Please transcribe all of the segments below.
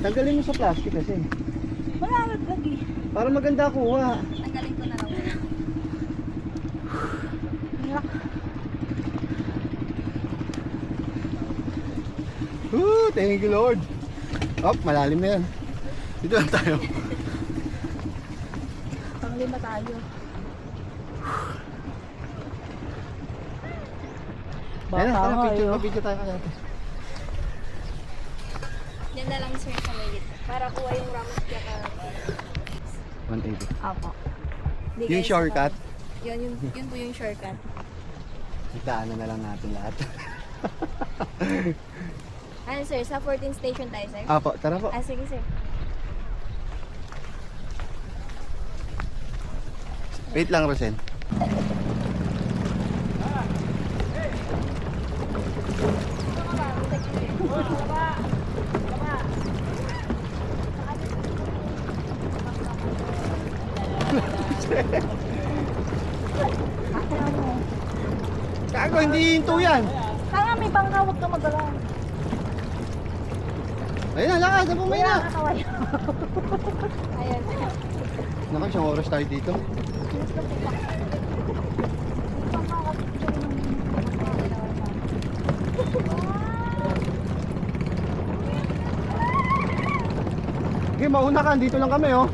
Tanggalin mo sa plastic kasi. Wala lagi. Para maganda kuha. Tanggalin ko na lang. Thank you Lord. Op, malalim na yan. Dito lang tayo. Panglima tayo. Ayun na, Baka picture, kayo. mapicture tayo kaya. Yan na lang sir sa may gitna. Para kuha yung Ramos Piata. 180. Apo. Di Yung guys, shortcut. Yun po yung shortcut. Itaanan na lang natin lahat. Ano sir, sa 14 station tayo sir? Apo, tara po. Sige sir. Wait lang, Rosen. Kago, hindi hinto yan. Kaya may panghawag ka magala. Ayun na, lakad na pumay na. Ayan. Naku, isang oras tayo dito. Okay, mauna ka. Dito lang kami, oh.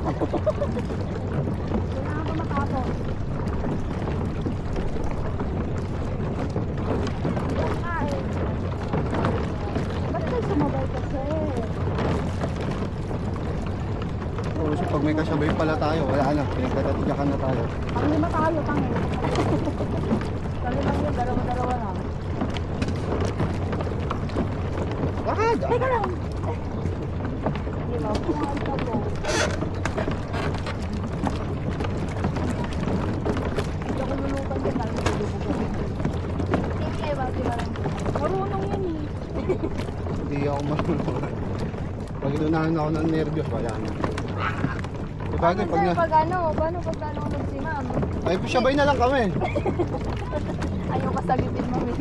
Oo, so pag may kasabay pala tayo, wala na. Pinagtatatigakan na tayo. Panglima tayo, tangin. Panglima yun, dalawa-dalawa lang. Lakad! Teka lang. Hindi ba? Kumain ka po. Hindi ako lulukan din. Hindi ba? Marunong yan eh. Hindi ako marunong. Pag inunahan ako ng nervyos, wala na. Sabagay, pag na... Paano pag nalunod si ma'am? Ay, sabay na lang kami. Ayaw ka sagitin mami.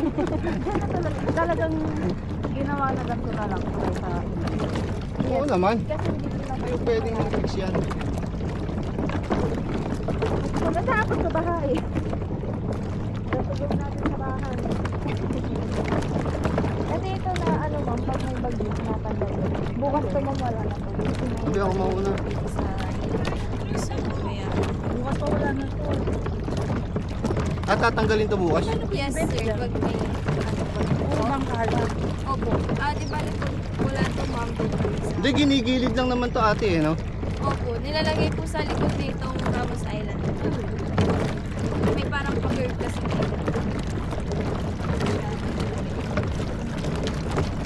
Talagang ginawa na ganito na lang. Oo naman. Kasi hindi ko na Ayaw pwedeng i-fix yan. Magkatapos sa bahay. Tatugod natin sa bahay. Kasi ito na ano ma'am, pag may bagyo, natanggal yun. Bukas pa ma'am wala na to. Hindi ako mauna. Bukas pa wala na to. At tatanggalin to bukas? Yes sir, pag may bang kala. Opo. Di ba wala to ma'am dito. Hindi, ginigilid lang naman to ate eh, no? Opo, nilalagay po sa likod nitong Ramos Island. May parang pa-curve kasi dito.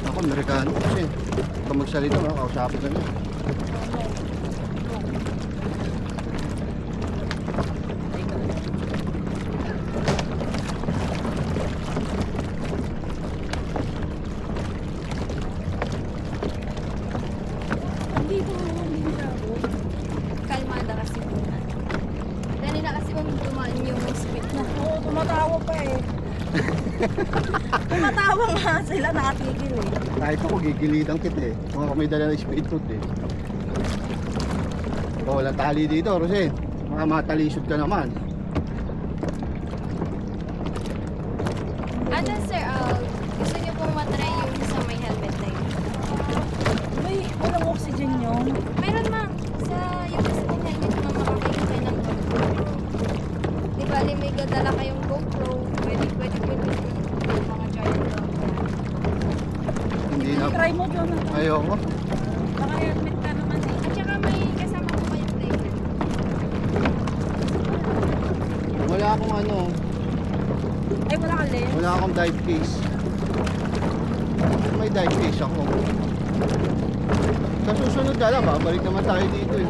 Ako, Amerikano kasi. Pag magsalita, kausapin ka na. Kalmada kasi po na. Kanina kasi ma'am dumaan yung speed na. Oo, tumatawa pa eh. Tumatawa nga sila, nakatigil eh. Kahit ako, gigilitan kita eh. Kung ako may dala ng speed food eh. O, walang tali dito, Rosen. Mga matalisod ka naman. Ano sir, gusto niyo pong matry yung sa may helmet na yun? May walang oxygen yun. Meron ma'am. Sa yung sa may helmet ma'am, makakain kayo ng GoPro. Di ba, may gadala kayong GoPro. Pwede yung mga charger. Hindi na. Try mo, Jonathan. Ayoko. Baka admit ka naman eh. At saka may kasama po kayong playpen. Wala akong ano. Ay, wala ka lens. Wala akong dive case. May dive case ako. Sa susunod na lang, babalik naman tayo dito eh.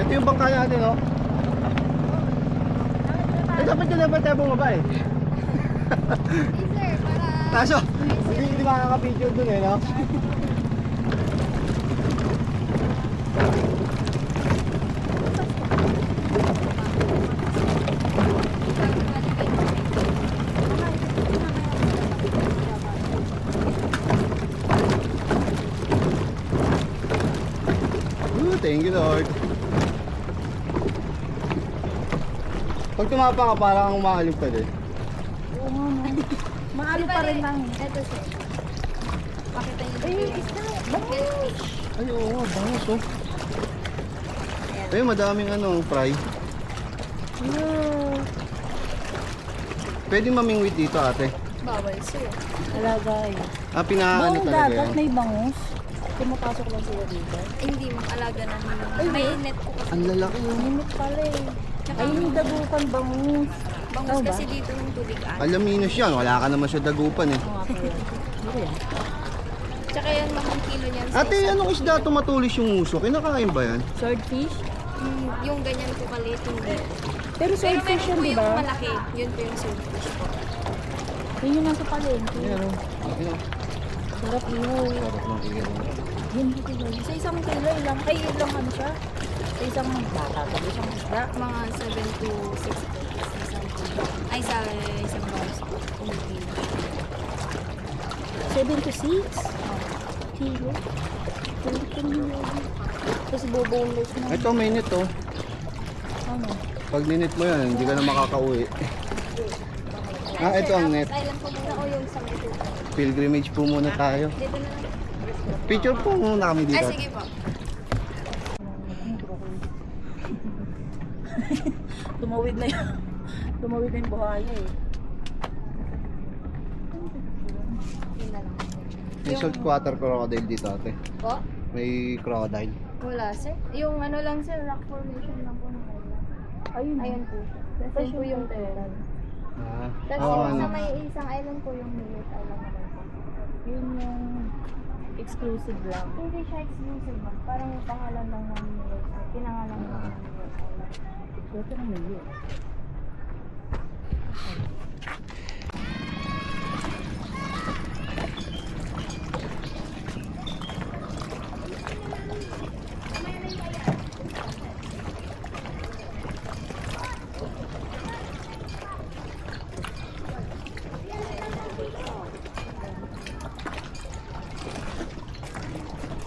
Ito yung bangka natin, no? dapat ka dapat tayo bumaba eh. Yes, sir, para... Kaso, hindi makaka-picture dun eh, no? Thank you, Lord. Pag tumapa ka, parang umahalog ka din. Oo nga, no. Maalo pa rin lang. Ito, sir. Pakita niyo Ay, dito. isda. Bangus. Ay, oo nga, bangus oh. Ay, madaming ano, fry. Yeah. Pwede mamingwit dito, ate. Bawal, sir. Wala, guys. Pinaano Buong talaga dagat yan. may bangus. Pumapasok lang sila dito. Hindi mo alaga na may net po kasi. Ang lalaki oh. Limit pala eh. Tsaka Ay, yung dagupan bangus. bangus Tama ba? kasi dito ng tubig ah. Alaminos yan, wala ka naman sa dagupan eh. Oo nga pala. Hindi yan. Tsaka yan mamang kilo niyan. sir. Ate, anong isda tumatulis yung uso? Kinakain ba yan? Swordfish? Yung ganyan po kalit, hindi. Pero Pero swordfish meron yan, po di yung ba? malaki. Yun po yung swordfish po. Yun yung nasa palengke. Ayan o. Sarap ihaw. Sarap ng iyan. Yun dito ba? Sa isang kilo lang. Ay, ilang ano siya? Sa isang bata. Sa isang isda. Mga 7 to 6 po. Sa isang kilo. Ay, sa isang box po. Kung kilo. 7 to 6? Kilo? Kasi boboneless na. Ito, may net oh. Ano? Pag ninet mo yan, hindi ka na makakauwi. Ito ang net. Tayo lang po muna o yung sa ito. Pilgrimage po muna tayo. Dito na lang. Picture po muna kami dito. Ay, sige po. Tumawid na yun. Tumawid na yung buhaya eh. Yun na lang. May saltwater crocodile dito, ate. Po? May crocodile. Wala, sir. Yung ano lang, sir. Rock formation lang po ng island. Ayun. Ayan po siya. Tapos po yung total. Ah, Tapos oo, yung sa ano. may isang island po yung Millet Island naman po. Yun yung exclusive lang. Hindi siya exclusive man. Parang yung pangalan lang ng Millet Island. Pinangalan lang ng Millet Island. Ito na may yun.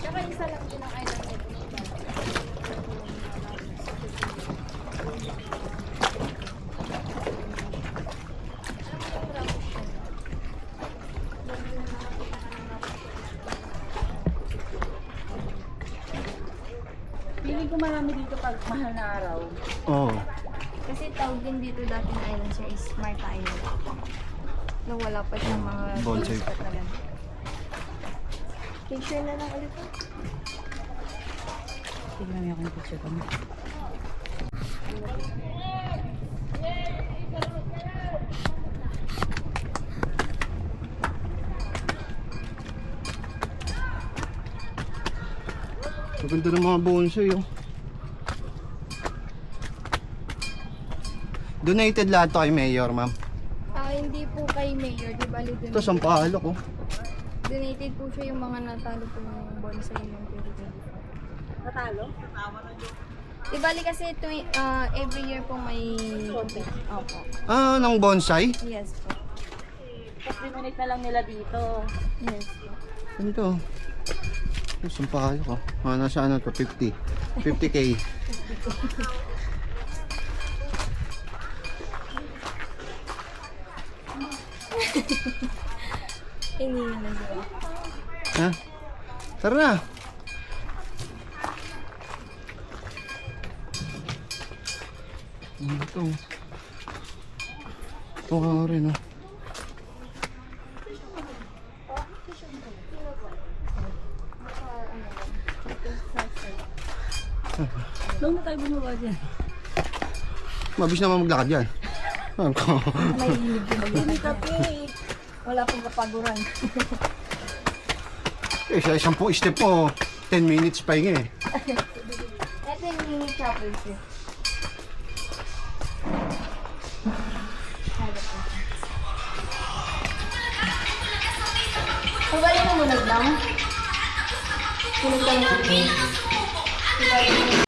Tsaka isa lang din ang island nito. Feeling ko marami dito pag mahal na araw. Oo. Kasi tawag din dito dati na island siya is Smart Island. Nung wala pa siyang mga Bonsai. caves pa talaga. Picture na lang ulit po. Tignan niyo kung picture kami. Maganda ng mga bonsai oh. Donated lahat to kay Mayor, ma'am. Hindi po kay Mayor, di bali doon. Ito, sampalok oh. Donated po siya yung mga natalo po ng bonsai ng 2024. Natalo? Di bali kasi every year po may contest. Opo. Ah, ng bonsai? Yes po. Tapos dinonate na lang nila dito. Yes po. Ano to? Ay, sampalok oh. Nasa ano to? 50. 50K. Hindi na sila. Ha? Tara na. Ano ito? Ito ka rin oh. Doon na tayo bumaba dyan. Mabis naman maglakad yan. Ano ko? May hilig po Hindi kape. Wala pong kapaguran. Eh, sa isang po step mo, 10 minutes pa yun eh. Ito yung mini chapel siya. Diba yung namunag lang? Sunog lang natin. Diba yung...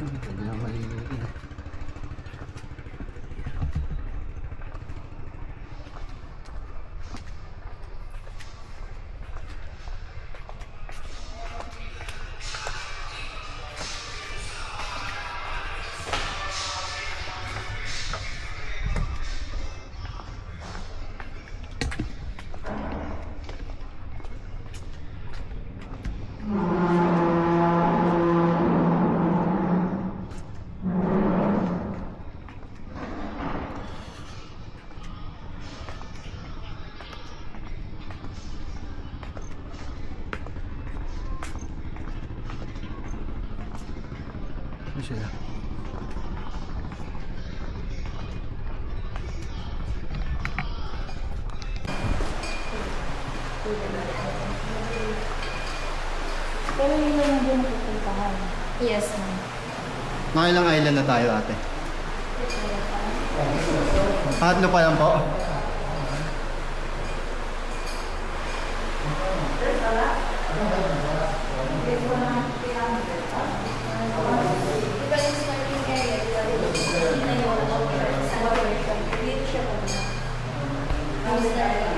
Pwede na maliliit na. Ano sila? Pero yun lang din napupuntahan. Yes, ma'am. Mga ilang island na tayo ate? Pangatlo pa lang po. Diba yung snorkeling area? Diba dito siya pa na. Yung snorkeling area.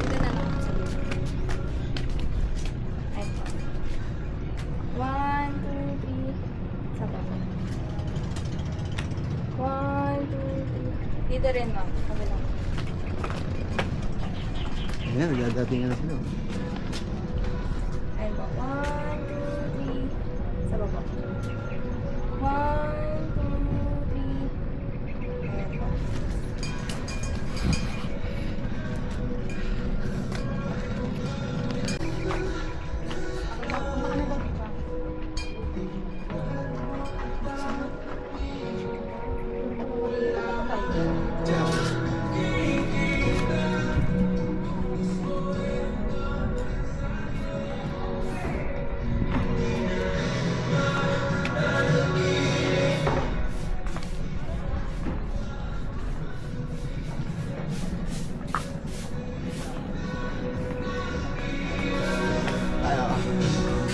Dito na lang sa dulo. Ay, po. 1, 2, 3. Sa baba. 1, 2, 3. Dito rin, ma'am. Sabi lang. Ayan, nagdadating na sila. Ayun po. 1, 2, 3. Sa baba. 1, 2, 3. Ayan po.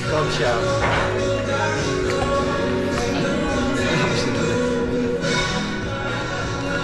Dog shop.